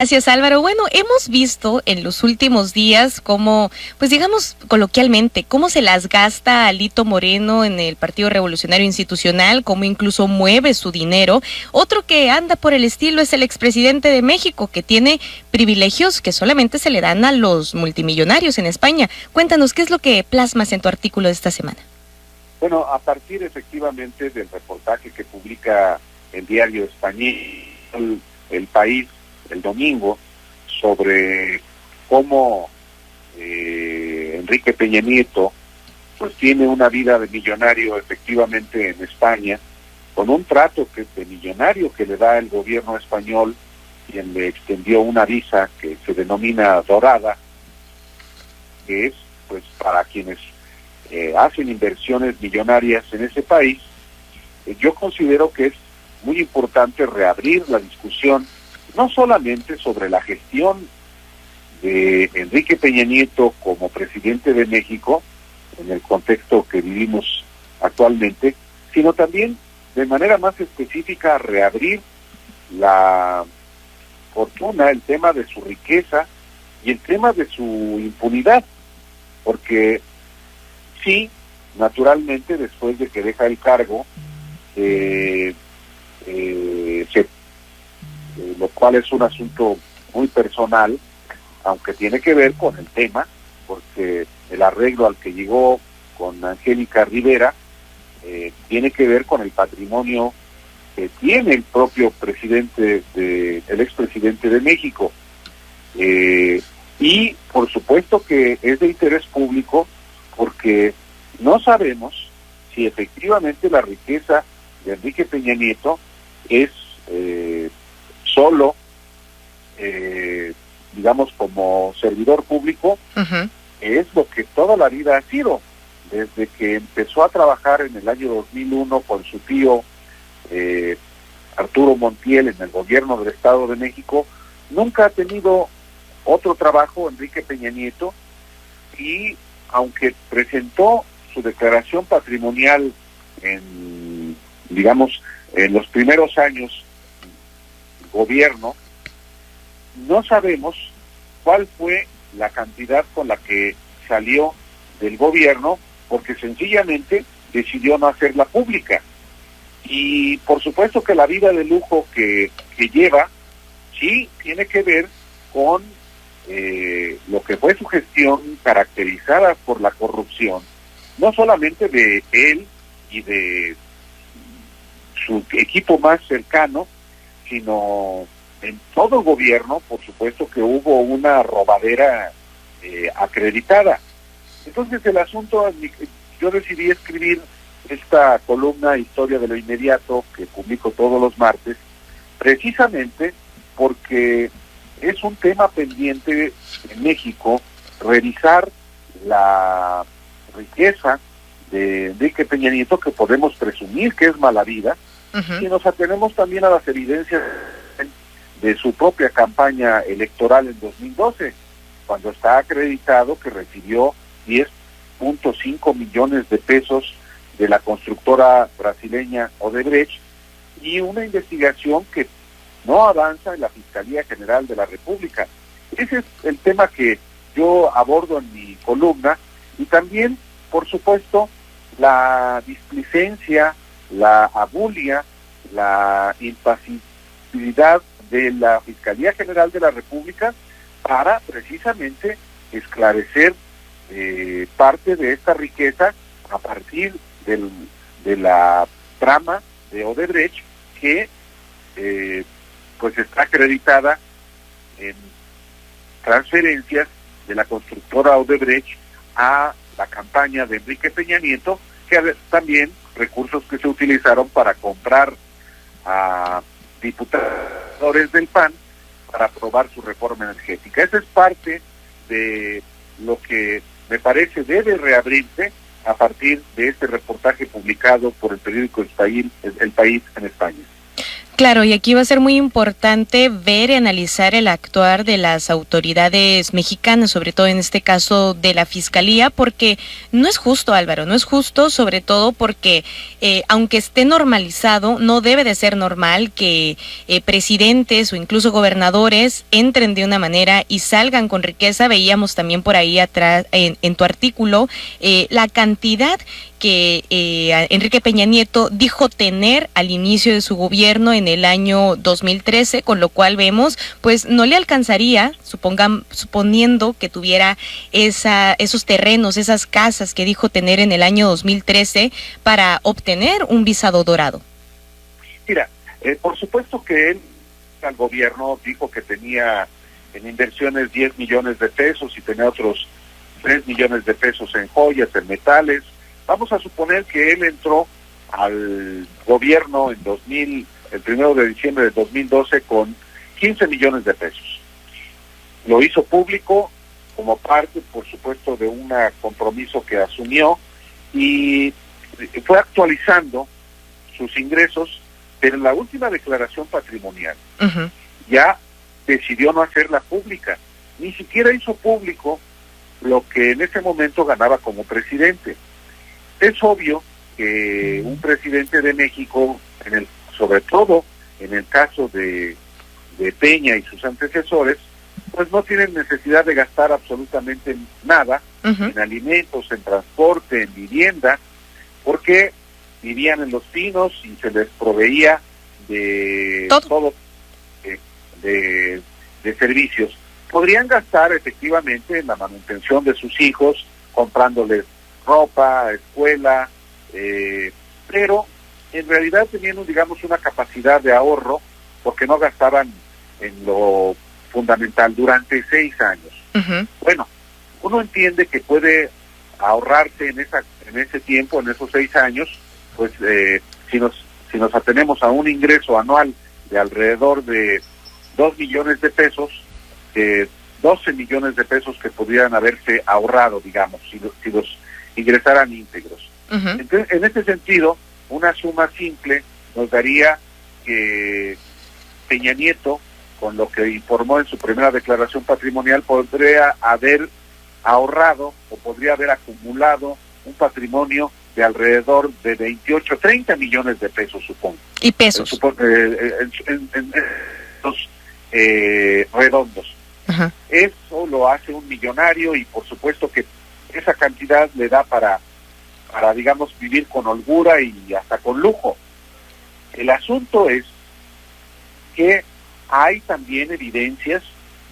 Gracias, Álvaro. Bueno, hemos visto en los últimos días cómo, pues digamos coloquialmente, cómo se las gasta Alito Moreno en el Partido Revolucionario Institucional, cómo incluso mueve su dinero. Otro que anda por el estilo es el expresidente de México, que tiene privilegios que solamente se le dan a los multimillonarios en España. Cuéntanos, ¿qué es lo que plasmas en tu artículo de esta semana? Bueno, a partir efectivamente del reportaje que publica el diario español El País el domingo sobre cómo Enrique Peña Nieto pues tiene una vida de millonario efectivamente en España, con un trato que de millonario que le da el gobierno español, quien le extendió una visa que se denomina dorada, que es pues para quienes hacen inversiones millonarias en ese país. Yo considero que es muy importante reabrir la discusión no solamente sobre la gestión de Enrique Peña Nieto como presidente de México, en el contexto que vivimos actualmente, sino también de manera más específica reabrir la fortuna, el tema de su riqueza y el tema de su impunidad, porque sí, naturalmente después de que deja el cargo, lo cual es un asunto muy personal, aunque tiene que ver con el tema, porque el arreglo al que llegó con Angélica Rivera tiene que ver con el patrimonio que tiene el propio presidente, el expresidente de México. Y por supuesto que es de interés público, porque no sabemos si efectivamente la riqueza de Enrique Peña Nieto es solo, digamos, como servidor público, es lo que toda la vida ha sido, desde que empezó a trabajar en el año 2001 con su tío Arturo Montiel en el gobierno del Estado de México. Nunca ha tenido otro trabajo Enrique Peña Nieto, y aunque presentó su declaración patrimonial en, digamos, en los primeros años gobierno, no sabemos cuál fue la cantidad con la que salió del gobierno, porque sencillamente decidió no hacerla pública. Y por supuesto que la vida de lujo que lleva sí tiene que ver con lo que fue su gestión caracterizada por la corrupción, no solamente de él y de su equipo más cercano, sino en todo el gobierno. Por supuesto que hubo una robadera acreditada. Entonces el asunto, yo decidí escribir esta columna Historia de lo Inmediato, que publico todos los martes, precisamente porque es un tema pendiente en México, revisar la riqueza de Enrique Peña Nieto, que podemos presumir que es mala vida, y nos atenemos también a las evidencias de su propia campaña electoral en 2012, cuando está acreditado que recibió 10.5 millones de pesos de la constructora brasileña Odebrecht, y una investigación que no avanza en la Fiscalía General de la República. Ese es el tema que yo abordo en mi columna, y también, por supuesto, la displicencia, la abulia, la impasibilidad de la Fiscalía General de la República para precisamente esclarecer parte de esta riqueza a partir de la trama de Odebrecht, que pues está acreditada en transferencias de la constructora Odebrecht a la campaña de Enrique Peña Nieto, que también recursos que se utilizaron para comprar a diputados del PAN para aprobar su reforma energética. Esa es parte de lo que me parece debe reabrirse a partir de este reportaje publicado por el periódico El País en España. Claro, y aquí va a ser muy importante ver y analizar el actuar de las autoridades mexicanas, sobre todo en este caso de la Fiscalía, porque no es justo, Álvaro, no es justo, sobre todo porque aunque esté normalizado, no debe de ser normal que presidentes o incluso gobernadores entren de una manera y salgan con riqueza. Veíamos también por ahí atrás en tu artículo la cantidad que Enrique Peña Nieto dijo tener al inicio de su gobierno en el año 2013, con lo cual vemos, pues no le alcanzaría, suponiendo que tuviera esos terrenos, esas casas que dijo tener en el año 2013 para obtener un visado dorado. Mira, por supuesto que él al gobierno dijo que tenía en inversiones 10 millones de pesos y tenía otros 3 millones de pesos en joyas, en metales. Vamos a suponer que él entró al gobierno en el 1 de diciembre de 2012 con 15 millones de pesos. Lo hizo público como parte, por supuesto, de un compromiso que asumió y fue actualizando sus ingresos, pero en la última declaración patrimonial ya decidió no hacerla pública. Ni siquiera hizo público lo que en ese momento ganaba como presidente. Es obvio que un presidente de México, sobre todo en el caso de Peña y sus antecesores, pues no tienen necesidad de gastar absolutamente nada en alimentos, en transporte, en vivienda, porque vivían en Los Pinos y se les proveía de todo de servicios. Podrían gastar efectivamente en la manutención de sus hijos, comprándoles ropa, escuela, pero en realidad tenían, digamos, una capacidad de ahorro porque no gastaban en lo fundamental durante 6 años. Bueno, uno entiende que puede ahorrarse en ese tiempo, en esos 6 años, pues si nos atenemos a un ingreso anual de alrededor de 2 millones de pesos, 12 millones de pesos que podrían haberse ahorrado, digamos, si los ingresaran íntegros. Entonces, en este sentido, una suma simple nos daría que Peña Nieto, con lo que informó en su primera declaración patrimonial, podría haber ahorrado o podría haber acumulado un patrimonio de alrededor de 28, 30 millones de pesos, supongo. ¿Y pesos? Redondos. Eso lo hace un millonario y por supuesto que esa cantidad le da para digamos, vivir con holgura y hasta con lujo. El asunto es que hay también evidencias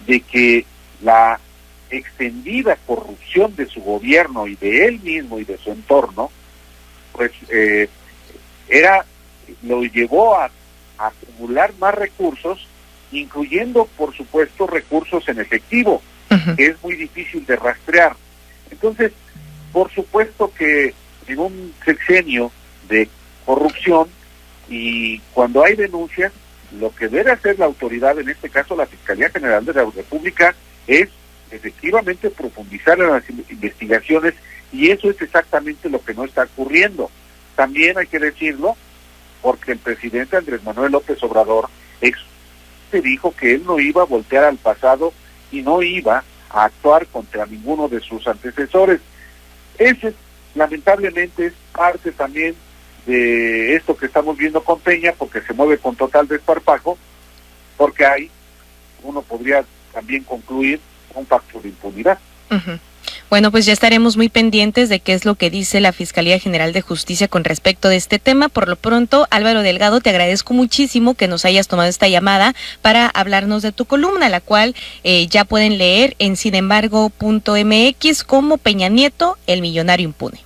de que la extendida corrupción de su gobierno y de él mismo y de su entorno, pues lo llevó a acumular más recursos, incluyendo, por supuesto, recursos en efectivo, que es muy difícil de rastrear. Entonces, por supuesto que en un sexenio de corrupción y cuando hay denuncias, lo que debe hacer la autoridad, en este caso la Fiscalía General de la República, es efectivamente profundizar en las investigaciones y eso es exactamente lo que no está ocurriendo. También hay que decirlo, porque el presidente Andrés Manuel López Obrador se dijo que él no iba a voltear al pasado y no iba a actuar contra ninguno de sus antecesores. Ese, lamentablemente, es parte también de esto que estamos viendo con Peña, porque se mueve con total desparpajo, porque uno podría también concluir un pacto de impunidad. Bueno, pues ya estaremos muy pendientes de qué es lo que dice la Fiscalía General de Justicia con respecto de este tema. Por lo pronto, Álvaro Delgado, te agradezco muchísimo que nos hayas tomado esta llamada para hablarnos de tu columna, la cual ya pueden leer en sinembargo.mx como Peña Nieto, el millonario impune.